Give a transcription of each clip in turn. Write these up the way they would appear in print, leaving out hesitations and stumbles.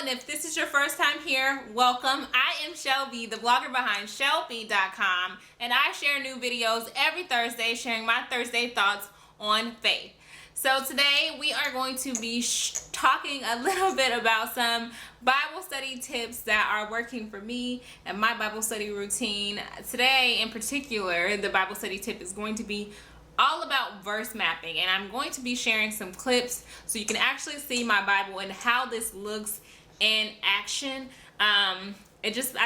and if this is your first time here, welcome. I am Chellbee, the blogger behind Chellbee.com, and I share new videos every Thursday, sharing my Thursday thoughts on faith. So today we are going to be talking a little bit about some Bible study tips that are working for me and my Bible study routine. Today in particular, the Bible study tip is going to be all about verse mapping, and I'm going to be sharing some clips so you can actually see my Bible and how this looks in action. I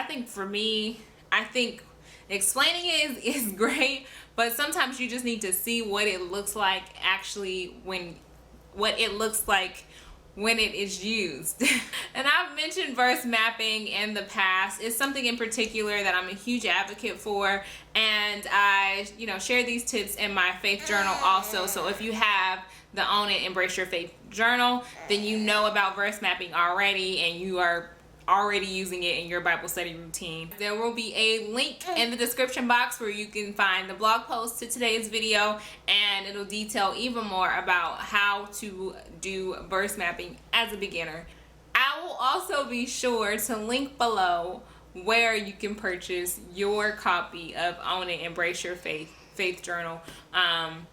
think for me, I think explaining it is great, but sometimes you just need to see what it looks like actually when it is used. And I've mentioned verse mapping in the past. It's something in particular that I'm a huge advocate for, and I share these tips in my faith journal also. So if you have the Own It, Embrace Your Faith journal, then you know about verse mapping already and you are already using it in your Bible study routine. There will be a link in the description box where you can find the blog post to today's video, and it'll detail even more about how to do verse mapping as a beginner. I will also be sure to link below where you can purchase your copy of Own It, Embrace Your Faith journal,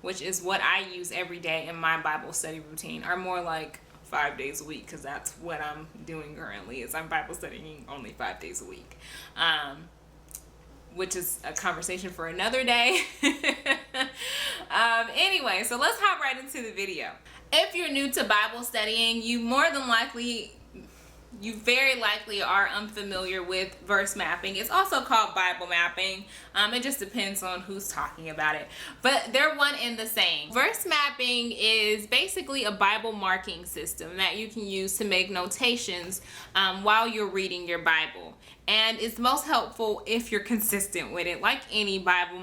which is what I use every day in my Bible study routine, or more like 5 days a week, because that's what I'm doing currently, is I'm Bible studying only 5 days a week, which is a conversation for another day. Anyway, so let's hop right into the video. If you're new to Bible studying, you very likely are unfamiliar with verse mapping. It's also called Bible mapping. It just depends on who's talking about it, but they're one and the same. Verse mapping is basically a Bible marking system that you can use to make notations while you're reading your Bible. And it's most helpful if you're consistent with it, like any Bible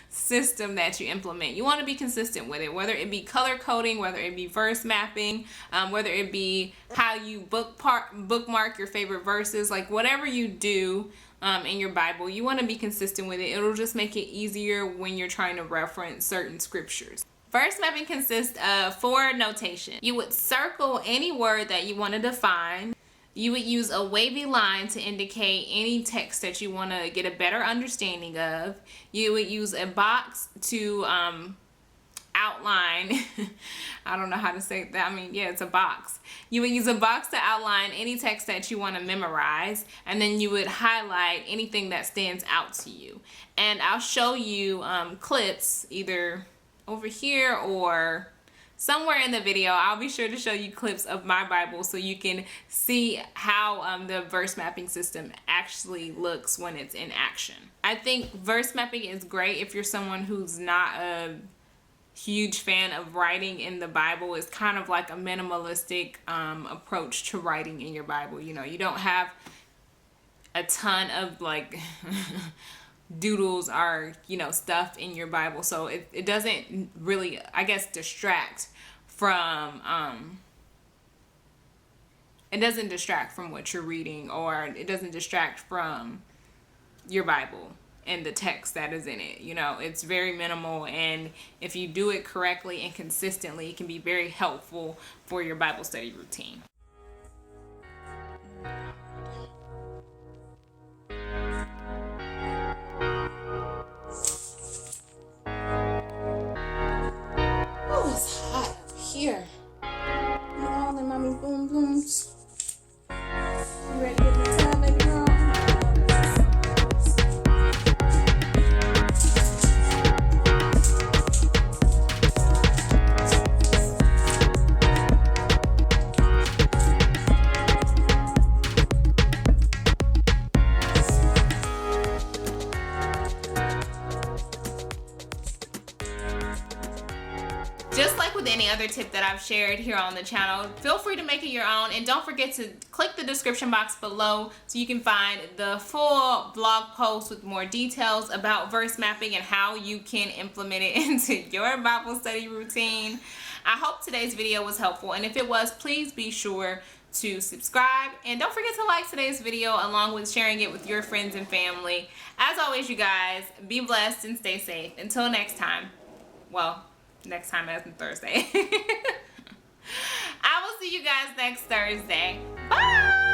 system that you implement. You want to be consistent with it, whether it be color coding, whether it be verse mapping, whether it be how you bookmark your favorite verses, like whatever you do in your Bible, you want to be consistent with it. It'll just make it easier when you're trying to reference certain scriptures. Verse mapping consists of 4 notation. You would circle any word that you want to define. You would use a wavy line to indicate any text that you want to get a better understanding of. You would use a box to outline. I don't know how to say that. It's a box. You would use a box to outline any text that you want to memorize, and then you would highlight anything that stands out to you. And I'll show you clips either over here or somewhere in the video. I'll be sure to show you clips of my Bible so you can see how the verse mapping system actually looks when it's in action. I think verse mapping is great if you're someone who's not a huge fan of writing in the Bible. It's kind of like a minimalistic approach to writing in your Bible. You don't have a ton of like doodles or stuff in your Bible, so it doesn't really, I guess, distract from what you're reading, or it doesn't distract from your Bible and the text that is in it. It's very minimal, and if you do it correctly and consistently, it can be very helpful for your Bible study routine. It's hot up here. All the mommy boom booms. You ready to get in the tub, baby girl? Just like with any other tip that I've shared here on the channel, feel free to make it your own, and don't forget to click the description box below so you can find the full blog post with more details about verse mapping and how you can implement it into your Bible study routine. I hope today's video was helpful, and if it was, please be sure to subscribe, and don't forget to like today's video along with sharing it with your friends and family. As always, you guys, be blessed and stay safe. Until next time. Well, next time as in Thursday. I will see see you guys next Thursday. Bye.